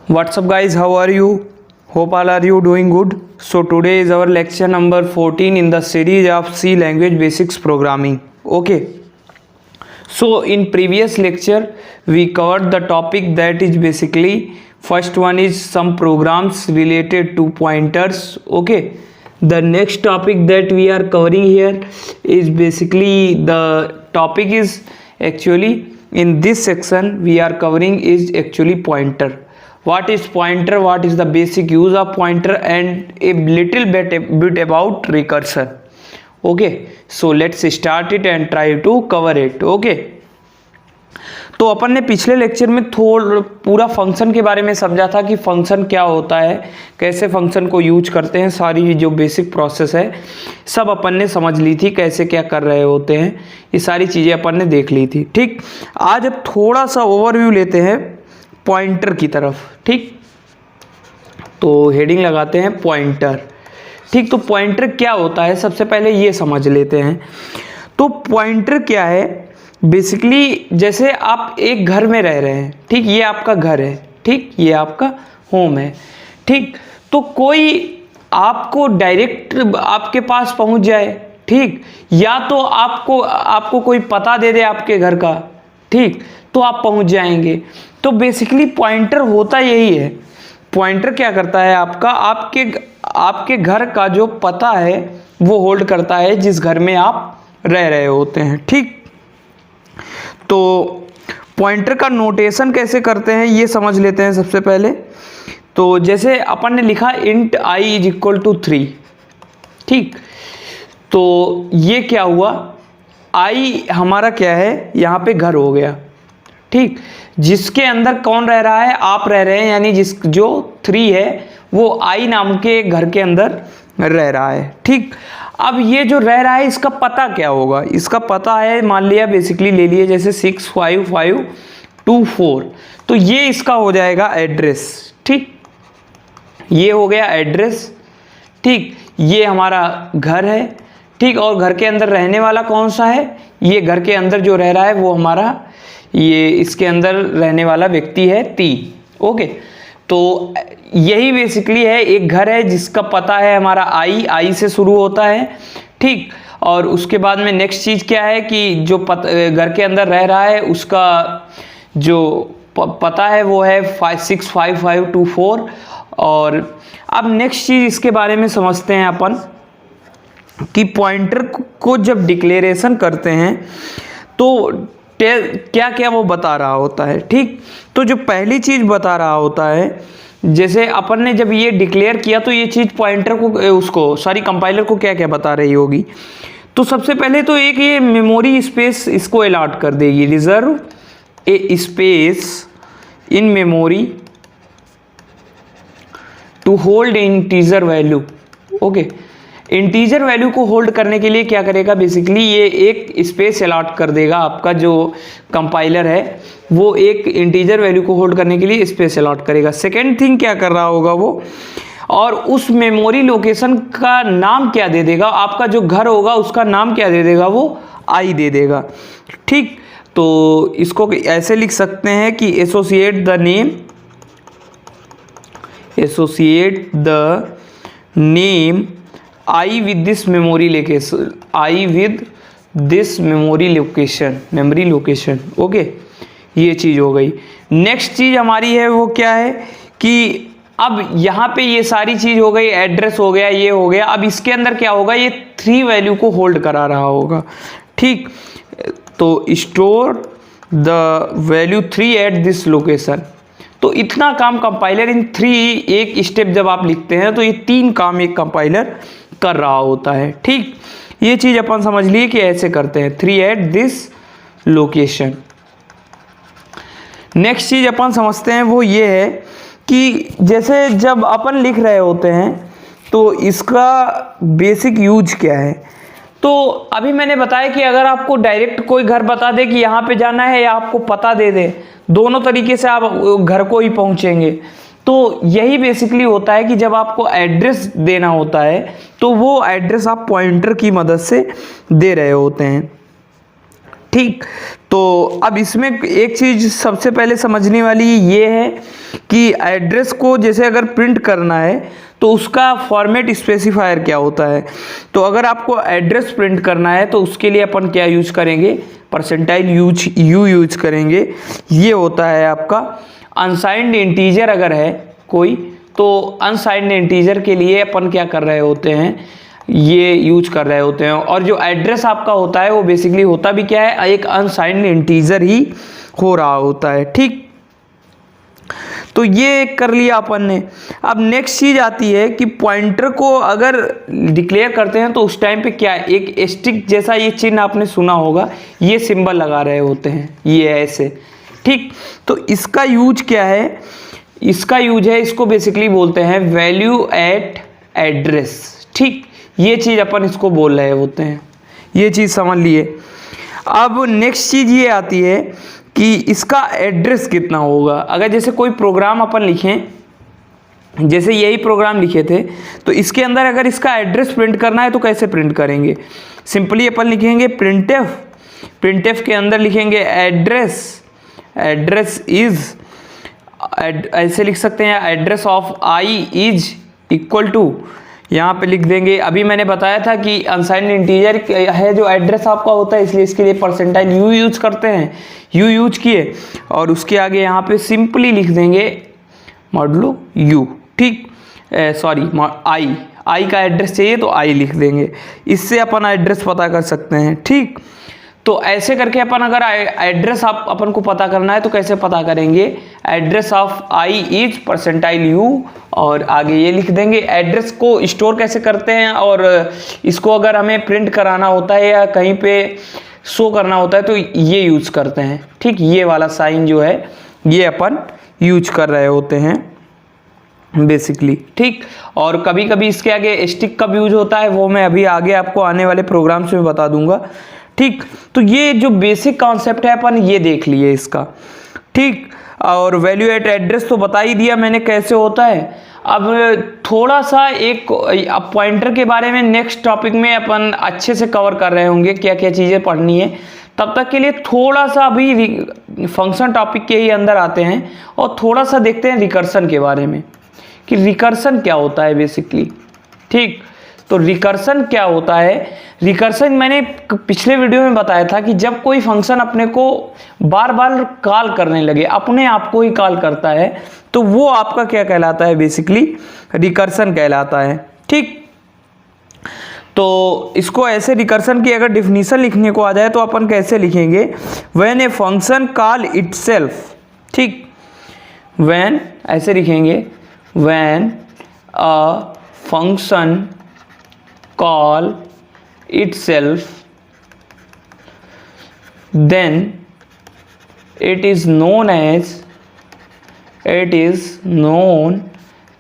What's up guys, how are you? Hope all are you doing good. So today is our lecture number 14 in the series of C language basics programming. Okay. So in previous lecture we covered the topic that is basically first one is some programs related to pointers. Okay. The next topic that we are covering here is basically the topic is actually in this section we are covering is actually pointer. What is pointer, what is the basic use of pointer, and a little bit about recursion. Okay, so let's start it and try to cover it. Okay, तो अपन ने पिछले lecture में थोड़ा पूरा function के बारे में समझा था कि फंक्शन क्या होता है, कैसे फंक्शन को यूज करते हैं, सारी जो बेसिक प्रोसेस है सब अपन ने समझ ली थी, कैसे क्या कर रहे होते हैं, ये सारी चीज़ें अपन ने देख ली थी. ठीक, आज अब थोड़ा सा ओवरव्यू लेते हैं पॉइंटर की तरफ. ठीक, तो हेडिंग लगाते हैं पॉइंटर. ठीक, तो पॉइंटर क्या होता है सबसे पहले ये समझ लेते हैं. तो पॉइंटर क्या है, बेसिकली जैसे आप एक घर में रह रहे हैं. ठीक, ये आपका घर है. ठीक, ये आपका होम है. ठीक, तो कोई आपको डायरेक्ट आपके पास पहुंच जाए. ठीक, या तो आपको कोई पता दे दे आपके घर का. ठीक, तो आप पहुंच जाएंगे. तो बेसिकली पॉइंटर होता यही है. पॉइंटर क्या करता है, आपके घर का जो पता है वो होल्ड करता है जिस घर में आप रह रहे होते हैं. ठीक, तो पॉइंटर का नोटेशन कैसे करते हैं ये समझ लेते हैं सबसे पहले. तो जैसे अपन ने लिखा int i is equal to 3. ठीक, तो ये क्या हुआ, i हमारा क्या है, यहाँ पे घर हो गया. ठीक, जिसके अंदर कौन रह रहा है, आप रह रहे हैं, यानी जो 3 है वो i नाम के घर के अंदर रह रहा है. ठीक, अब ये जो रह रहा है इसका पता क्या होगा, इसका पता है मान लिया बेसिकली ले लिए जैसे 65524. तो ये इसका हो जाएगा एड्रेस. ठीक, ये हो गया एड्रेस. ठीक, ये हमारा घर है. ठीक, और घर के अंदर रहने वाला कौन सा है, ये घर के अंदर जो रह रहा है वो हमारा ये इसके अंदर रहने वाला व्यक्ति है 3. ओके, तो यही बेसिकली है, एक घर है जिसका पता है हमारा आई से शुरू होता है. ठीक, और उसके बाद में नेक्स्ट चीज़ क्या है कि जो घर के अंदर रह रहा है उसका जो पता है वो है 65524. और अब नेक्स्ट चीज़ इसके बारे में समझते हैं अपन कि पॉइंटर को जब डिक्लेरेशन करते हैं तो क्या क्या वो बता रहा होता है. ठीक, तो जो पहली चीज़ बता रहा होता है, जैसे अपन ने जब ये डिक्लेयर किया तो ये चीज़ पॉइंटर को कंपाइलर को क्या क्या बता रही होगी. तो सबसे पहले तो एक ये मेमोरी स्पेस इसको अलॉट कर देगी, reserve a space in memory to hold integer value. Okay, integer value को होल्ड करने के लिए क्या करेगा, बेसिकली ये एक स्पेस अलॉट कर देगा. आपका जो कंपाइलर है वो एक इंटीजर वैल्यू को होल्ड करने के लिए स्पेस अलॉट करेगा. सेकेंड थिंग क्या कर रहा होगा वो, और उस मेमोरी लोकेशन का नाम क्या दे देगा, आपका जो घर होगा उसका नाम क्या दे देगा, वो आई दे देगा. ठीक, तो इसको ऐसे लिख सकते हैं कि associate the name I with this memory location. Okay, ये चीज़ हो गई. नेक्स्ट चीज़ हमारी है वो क्या है कि अब यहाँ पे ये सारी चीज़ हो गई, एड्रेस हो गया, ये हो गया. अब इसके अंदर क्या होगा, ये 3 वैल्यू को होल्ड करा रहा होगा. ठीक, तो store the value 3 at this location. तो इतना काम कंपाइलर इन 3 एक स्टेप जब आप लिखते हैं तो ये 3 काम एक कंपाइलर कर रहा होता है. ठीक, ये चीज़ अपन समझ लिए कि ऐसे करते हैं 3 एट दिस लोकेशन. नेक्स्ट चीज़ अपन समझते हैं वो ये है कि जैसे जब अपन लिख रहे होते हैं तो इसका बेसिक यूज क्या है. तो अभी मैंने बताया कि अगर आपको डायरेक्ट कोई घर बता दे कि यहाँ पे जाना है या आपको पता दे दे, दोनों तरीके से आप घर को ही पहुँचेंगे. तो यही बेसिकली होता है कि जब आपको एड्रेस देना होता है तो वो एड्रेस आप पॉइंटर की मदद से दे रहे होते हैं. ठीक, तो अब इसमें एक चीज़ सबसे पहले समझने वाली ये है कि एड्रेस को जैसे अगर प्रिंट करना है तो उसका फॉर्मेट स्पेसिफायर क्या होता है। तो अगर आपको एड्रेस प्रिंट करना है तो उसके लिए अपन क्या यूज करेंगे, परसेंटाइल यू यूज करेंगे। ये होता है आपका अनसाइंड इंटीजर अगर है कोई, तो अनसाइंड इंटीजर के लिए अपन क्या कर रहे होते हैं, ये यूज कर रहे होते हैं। और जो एड्रेस आपका होता है वो बेसिकली होता भी क्या है, एक अनसाइंड इंटीजर ही हो रहा होता है। ठीक, तो ये कर लिया अपन ने। अब नेक्स्ट चीज आती है कि पॉइंटर को अगर डिक्लेयर करते हैं तो उस टाइम पे क्या है, एक स्टिक जैसा ये चिन्ह आपने सुना होगा, ये सिंबल लगा रहे होते हैं, ये ऐसे। ठीक, तो इसका यूज क्या है, इसका यूज है, इसको बेसिकली बोलते हैं वैल्यू एट एड्रेस। ठीक, ये चीज अपन इसको बोल रहे होते हैं, ये चीज समझ लिए। अब नेक्स्ट चीज ये आती है कि इसका एड्रेस कितना होगा। अगर जैसे कोई प्रोग्राम अपन लिखें, जैसे यही प्रोग्राम लिखे थे, तो इसके अंदर अगर इसका एड्रेस प्रिंट करना है तो कैसे प्रिंट करेंगे, सिंपली अपन लिखेंगे प्रिंटफ, प्रिंटफ के अंदर लिखेंगे एड्रेस, एड्रेस इज, ऐसे लिख सकते हैं address of i is equal to, यहाँ पे लिख देंगे। अभी मैंने बताया था कि अनसाइंड इंटीजर है जो एड्रेस आपका होता है, इसलिए इसके लिए परसेंटाइल यू यूज करते हैं, यू यूज किए और उसके आगे यहाँ पे सिंपली लिख देंगे मॉडुलो यू। ठीक, सॉरी आई का एड्रेस चाहिए तो आई लिख देंगे, इससे अपन एड्रेस पता कर सकते हैं। ठीक, तो ऐसे करके अपन अगर एड्रेस अपन को पता करना है तो कैसे पता करेंगे, address of i is percentile you और आगे ये लिख देंगे। एड्रेस को स्टोर कैसे करते हैं और इसको अगर हमें प्रिंट कराना होता है या कहीं पे शो करना होता है तो ये यूज करते हैं। ठीक, ये वाला साइन जो है ये अपन यूज कर रहे होते हैं बेसिकली। ठीक, और कभी कभी इसके आगे स्टिक कब यूज होता है वो मैं अभी आगे आपको आने वाले प्रोग्राम्स में बता दूंगा। ठीक, तो ये जो बेसिक कॉन्सेप्ट है अपन ये देख लिए इसका। ठीक, और वैल्यू एट एड्रेस तो बता ही दिया मैंने कैसे होता है। अब थोड़ा सा एक पॉइंटर के बारे में नेक्स्ट टॉपिक में अपन अच्छे से कवर कर रहे होंगे, क्या क्या चीज़ें पढ़नी है। तब तक के लिए थोड़ा सा अभी फंक्शन टॉपिक के ही अंदर आते हैं और थोड़ा सा देखते हैं रिकर्सन के बारे में कि रिकर्सन क्या होता है बेसिकली। ठीक, तो रिकर्सन क्या होता है, रिकर्सन मैंने पिछले वीडियो में बताया था कि जब कोई फंक्शन अपने को बार बार कॉल करने लगे, अपने आप को ही कॉल करता है, तो वो आपका क्या कहलाता है, बेसिकली रिकर्सन कहलाता है। ठीक, तो इसको ऐसे रिकर्सन की अगर डिफिनीशन लिखने को आ जाए तो अपन कैसे लिखेंगे, when a function call itself. ठीक, व्हेन ऐसे लिखेंगे, when a function call itself then it is known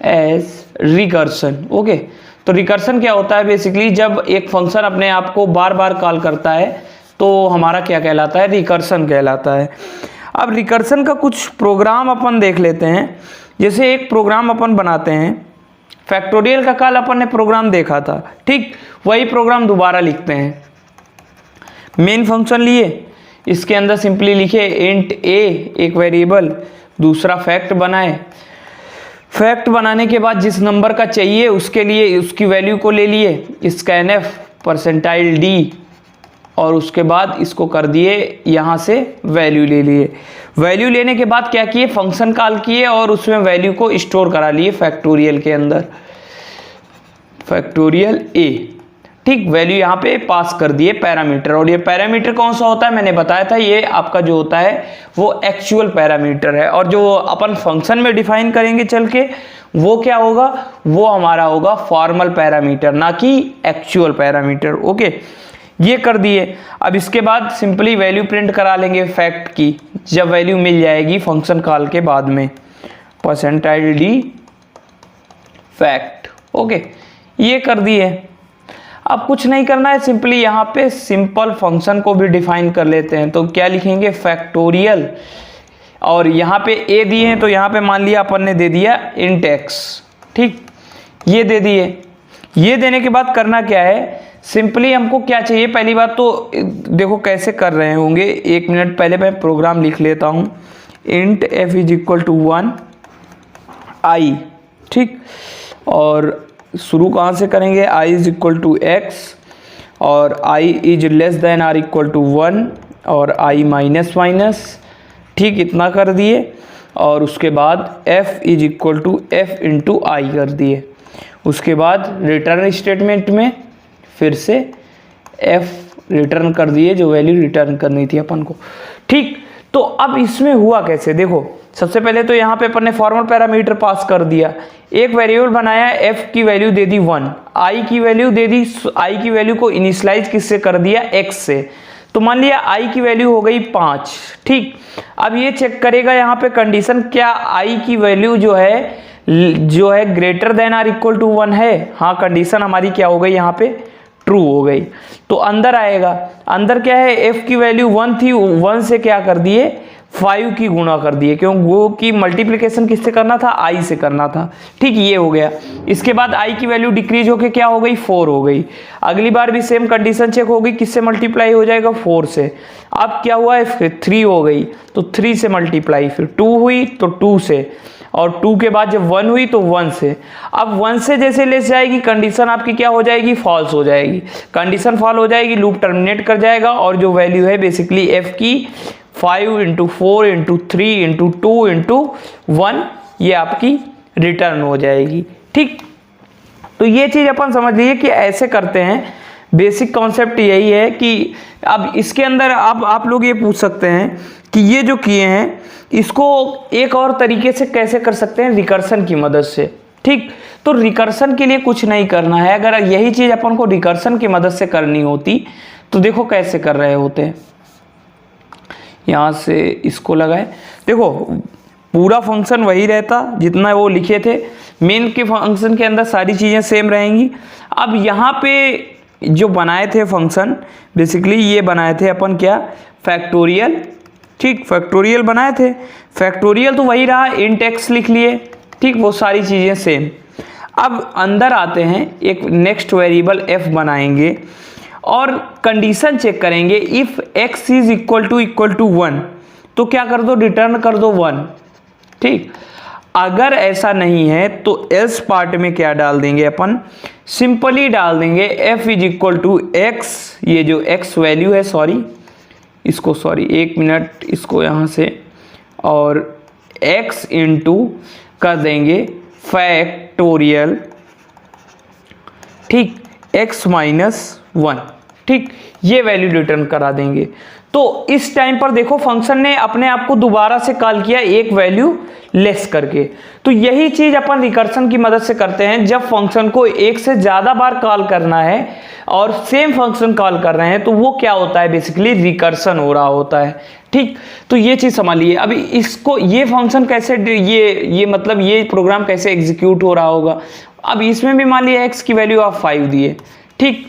as recursion। Okay, तो रिकर्सन क्या होता है बेसिकली, जब एक फंक्शन अपने आप को बार बार कॉल करता है तो हमारा क्या कहलाता है, रिकर्सन कहलाता है। अब रिकर्सन का कुछ प्रोग्राम अपन देख लेते हैं। जैसे एक प्रोग्राम अपन बनाते हैं, फैक्टोरियल का कल अपन ने प्रोग्राम देखा था। ठीक, वही प्रोग्राम दोबारा लिखते हैं। मेन फंक्शन लिए, इसके अंदर सिंपली लिखे इंट ए एक वेरिएबल, दूसरा फैक्ट बनाए। फैक्ट बनाने के बाद जिस नंबर का चाहिए उसके लिए उसकी वैल्यू को ले लिए, स्कैनफ परसेंटाइल डी, और उसके बाद इसको कर दिए यहाँ से वैल्यू ले लिए। वैल्यू लेने के बाद क्या किए, फंक्शन कॉल किए और उसमें वैल्यू को स्टोर करा लिए फैक्टोरियल के अंदर, फैक्टोरियल ए। ठीक, वैल्यू यहाँ पे पास कर दिए पैरामीटर, और ये पैरामीटर कौन सा होता है मैंने बताया था, ये आपका जो होता है वो एक्चुअल पैरामीटर है। और जो अपन फंक्शन में डिफाइन करेंगे चल के वो क्या होगा, वो हमारा होगा फॉर्मल पैरामीटर, ना कि एक्चुअल पैरामीटर। ओके, ये कर दिए। अब इसके बाद सिंपली वैल्यू प्रिंट करा लेंगे फैक्ट की, जब वैल्यू मिल जाएगी फंक्शन कॉल के बाद में, परसेंटाइल डी फैक्ट। ओके, ये कर दिए। अब कुछ नहीं करना है, सिंपली यहाँ पे सिंपल फंक्शन को भी डिफाइन कर लेते हैं। तो क्या लिखेंगे, फैक्टोरियल, और यहाँ पे ए दिए हैं तो यहाँ पे मान लिया अपन ने दे दिया इंट एक्स। ठीक, ये दे दिए। ये देने के बाद करना क्या है, सिंपली हमको क्या चाहिए, पहली बात तो देखो कैसे कर रहे होंगे, 1 मिनट पहले मैं प्रोग्राम लिख लेता हूँ। Int f is equal to 1 i, ठीक, और शुरू कहाँ से करेंगे, i is equal to x और i is less than or equal to 1 और i माइनस माइनस, ठीक, इतना कर दिए। और उसके बाद f is equal to f into I कर दिए। उसके बाद रिटर्न स्टेटमेंट में फिर से f रिटर्न कर दिए, जो वैल्यू रिटर्न करनी थी अपन को, ठीक। तो अब इसमें हुआ कैसे, देखो सबसे पहले तो यहाँ पे अपन ने फॉर्मल पैरामीटर पास कर दिया, एक वेरिएबल बनाया, f की वैल्यू दे दी 1, i की वैल्यू दे दी, i की वैल्यू को इनिशियलाइज किससे कर दिया, x से। तो मान लिया i की वैल्यू हो गई 5, ठीक। अब ये चेक करेगा यहाँ पे कंडीशन, क्या i की वैल्यू जो है greater than or equal to 1 है, हाँ, कंडीशन हमारी क्या हो गई यहाँ पे, ट्रू हो गई। तो अंदर आएगा, अंदर क्या है, f की वैल्यू 1 थी, 1 से क्या कर दिए, 5 की गुणा कर दिए, क्यों, वो की मल्टीप्लिकेशन किससे करना था, i से करना था, ठीक, ये हो गया। इसके बाद i की वैल्यू डिक्रीज होके क्या हो गई, 4 हो गई। अगली बार भी सेम कंडीशन चेक होगी, किससे मल्टीप्लाई हो जाएगा, 4 से। अब क्या हुआ है, फिर 3 हो गई, तो 3 से मल्टीप्लाई, फिर 2 हुई तो 2 से, और 2 के बाद जब 1 हुई तो 1 से। अब 1 से जैसे लेस जाएगी, कंडीशन आपकी क्या हो जाएगी, फॉल्स हो जाएगी। कंडीशन फॉल हो जाएगी, लूप टर्मिनेट कर जाएगा, और जो वैल्यू है बेसिकली f की 5 इंटू 4 इंटू 3 इंटू 2 इंटू 1, ये आपकी रिटर्न हो जाएगी, ठीक। तो ये चीज़ अपन समझ लीजिए कि ऐसे करते हैं। बेसिक कॉन्सेप्ट यही है कि अब इसके अंदर अब आप लोग ये पूछ सकते हैं कि ये जो किए हैं इसको एक और तरीके से कैसे कर सकते हैं, रिकर्सन की मदद से, ठीक। तो रिकर्सन के लिए कुछ नहीं करना है, अगर यही चीज़ अपन को रिकर्सन की मदद से करनी होती तो देखो कैसे कर रहे होते हैं। यहाँ से इसको लगाए, देखो पूरा फंक्शन वही रहता जितना वो लिखे थे, मेन के फंक्शन के अंदर सारी चीज़ें सेम रहेंगी। अब यहाँ पे जो बनाए थे फंक्शन, बेसिकली ये बनाए थे अपन क्या, फैक्टोरियल, ठीक, फैक्टोरियल बनाए थे। फैक्टोरियल तो वही रहा, इंट x लिख लिए, ठीक, वो सारी चीज़ें सेम। अब अंदर आते हैं, एक नेक्स्ट वेरिएबल f बनाएंगे और कंडीशन चेक करेंगे, if x is equal to 1 तो क्या कर दो, रिटर्न कर दो 1, ठीक। अगर ऐसा नहीं है तो एल्स पार्ट में क्या डाल देंगे अपन, सिंपली डाल देंगे f is equal to x, ये जो x वैल्यू है, सॉरी 1 मिनट, इसको यहाँ से, और x इंटू कर देंगे फैक्टोरियल, ठीक, x माइनस 1, ठीक, ये वैल्यू रिटर्न करा देंगे। तो इस टाइम पर देखो फंक्शन ने अपने आप को दोबारा से कॉल किया एक वैल्यू लेस करके। तो यही चीज अपन रिकर्सन की मदद से करते हैं, जब फंक्शन को एक से ज्यादा बार कॉल करना है और सेम फंक्शन कॉल कर रहे हैं तो वो क्या होता है, बेसिकली रिकर्सन हो रहा होता है, ठीक। तो ये चीज समझिए। अभी इसको, ये फंक्शन कैसे, ये मतलब ये प्रोग्राम कैसे एग्जीक्यूट हो रहा होगा। अब इसमें भी मान लिया x की वैल्यू आप 5 दिए, ठीक,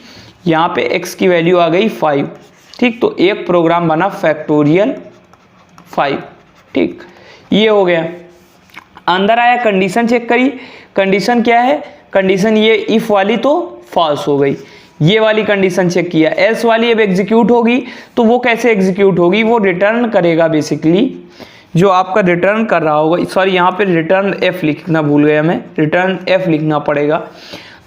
यहाँ पे x की वैल्यू आ गई 5, ठीक। तो एक प्रोग्राम बना फैक्टोरियल 5, ठीक, ये हो गया। अंदर आया, कंडीशन चेक करी, कंडीशन क्या है, कंडीशन ये इफ वाली तो फॉल्स हो गई, ये वाली कंडीशन चेक किया, एल्स वाली अब एग्जीक्यूट होगी। तो वो कैसे एग्जीक्यूट होगी, वो रिटर्न करेगा, बेसिकली जो आपका रिटर्न कर रहा होगा, सॉरी यहाँ पे रिटर्न f लिखना भूल गया मैं, रिटर्न f लिखना पड़ेगा।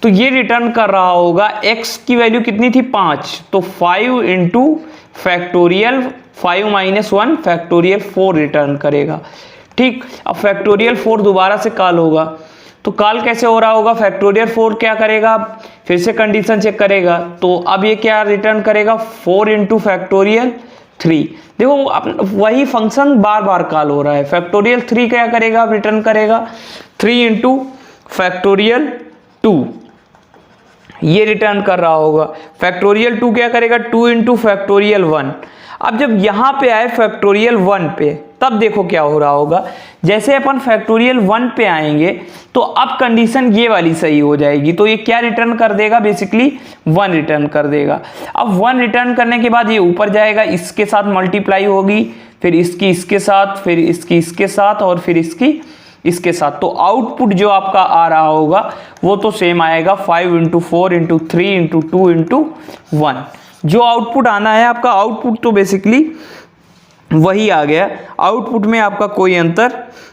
तो ये रिटर्न कर रहा होगा, x की वैल्यू कितनी थी 5, तो 5 into factorial 5 minus 1 factorial 4 return करेगा, ठीक। अब फैक्टोरियल 4 दोबारा से कॉल होगा, तो कॉल कैसे हो रहा होगा, फैक्टोरियल 4 क्या करेगा, फिर से कंडीशन चेक करेगा। तो अब ये क्या रिटर्न करेगा, 4 इंटू फैक्टोरियल 3। देखो वही फंक्शन बार बार कॉल हो रहा है। फैक्टोरियल 3 क्या करेगा, रिटर्न करेगा 3 इंटू फैक्टोरियल 2, ये रिटर्न कर रहा होगा। फैक्टोरियल 2 क्या करेगा, 2 इंटू फैक्टोरियल 1। अब जब यहाँ पे आए फैक्टोरियल 1 पे, तब देखो क्या हो रहा होगा, जैसे अपन फैक्टोरियल 1 पे आएंगे तो अब कंडीशन ये वाली सही हो जाएगी। तो ये क्या रिटर्न कर देगा, बेसिकली 1 रिटर्न कर देगा। अब 1 रिटर्न करने के बाद ये ऊपर जाएगा, इसके साथ मल्टीप्लाई होगी, फिर इसकी इसके साथ, फिर इसकी इसके साथ, और फिर इसकी इसके साथ, तो आउटपुट जो आपका आ रहा होगा वो तो सेम आएगा 5 × 4 × 3 × 2 × 1। जो आउटपुट आना है आपका, आउटपुट तो बेसिकली वही आ गया, आउटपुट में आपका कोई अंतर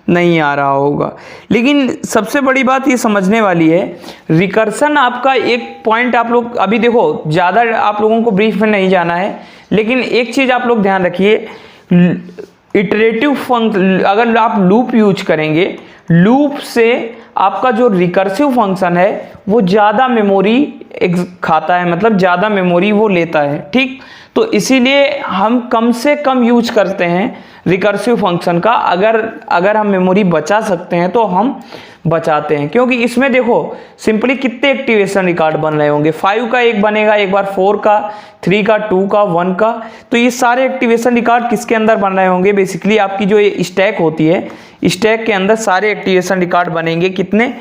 नहीं आ रहा होगा। लेकिन सबसे बड़ी बात ये समझने वाली है, रिकर्सन आपका एक पॉइंट आप लोग अभी देखो, ज़्यादा आप लोगों को ब्रीफ में नहीं जाना है, लेकिन एक चीज़ आप लोग ध्यान रखिए, इटरेटिव फंक्शन अगर आप लूप यूज करेंगे, लूप से आपका जो रिकर्सिव फंक्शन है वो ज़्यादा मेमोरी खाता है, मतलब ज़्यादा मेमोरी वो लेता है, ठीक। तो इसीलिए हम कम से कम यूज करते हैं रिकर्सिव फंक्शन का। अगर हम मेमोरी बचा सकते हैं तो हम बचाते हैं, क्योंकि इसमें देखो सिंपली कितने एक्टिवेशन रिकॉर्ड बन रहे होंगे, 5 का एक बनेगा, एक बार 4 का, 3 का, 2 का, 1 का। तो ये सारे एक्टिवेशन रिकॉर्ड किसके अंदर बन रहे होंगे, बेसिकली आपकी जो ये स्टैक होती है, स्टैक के अंदर सारे एक्टिवेशन रिकॉर्ड बनेंगे। कितने,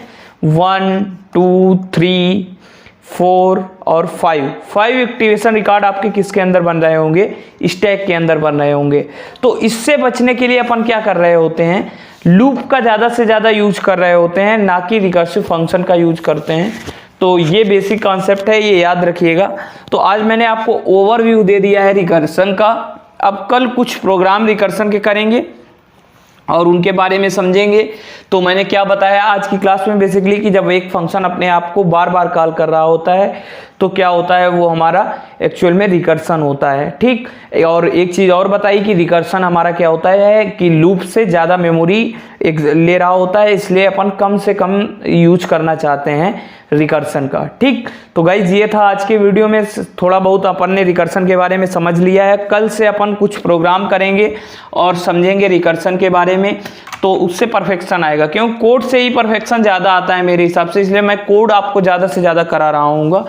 1 2 3 4 और 5 एक्टिवेशन रिकॉर्ड आपके किसके अंदर बन रहे होंगे, स्टैक के अंदर बन रहे होंगे। तो इससे बचने के लिए अपन क्या कर रहे होते हैं, लूप का ज़्यादा से ज़्यादा यूज कर रहे होते हैं, ना कि रिकर्सिव फंक्शन का यूज करते हैं। तो ये बेसिक कॉन्सेप्ट है, ये याद रखिएगा। तो आज मैंने आपको ओवरव्यू दे दिया है रिकर्सन का। अब कल कुछ प्रोग्राम रिकर्सन के करेंगे और उनके बारे में समझेंगे। तो मैंने क्या बताया आज की क्लास में, बेसिकली कि जब एक फंक्शन अपने आप को बार बार कॉल कर रहा होता है तो क्या होता है, वो हमारा एक्चुअल में रिकर्सन होता है, ठीक। और एक चीज़ और बताई कि रिकर्सन हमारा क्या होता है कि लूप से ज़्यादा मेमोरी ले रहा होता है, इसलिए अपन कम से कम यूज करना चाहते हैं रिकर्सन का, ठीक। तो गाइज ये था आज के वीडियो में, थोड़ा बहुत अपन ने रिकर्सन के बारे में समझ लिया है। कल से अपन कुछ प्रोग्राम करेंगे और समझेंगे रिकर्सन के बारे में, तो उससे परफेक्शन आएगा, क्योंकि कोड से ही परफेक्शन ज़्यादा आता है मेरे हिसाब से, इसलिए मैं कोड आपको ज़्यादा से ज़्यादा करा रहा हूँ,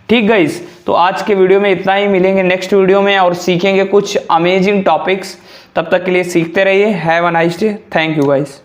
ठीक गाइस। तो आज के वीडियो में इतना ही, मिलेंगे नेक्स्ट वीडियो में और सीखेंगे कुछ अमेजिंग टॉपिक्स। तब तक के लिए सीखते रहिए। Have a nice day. Thank you guys.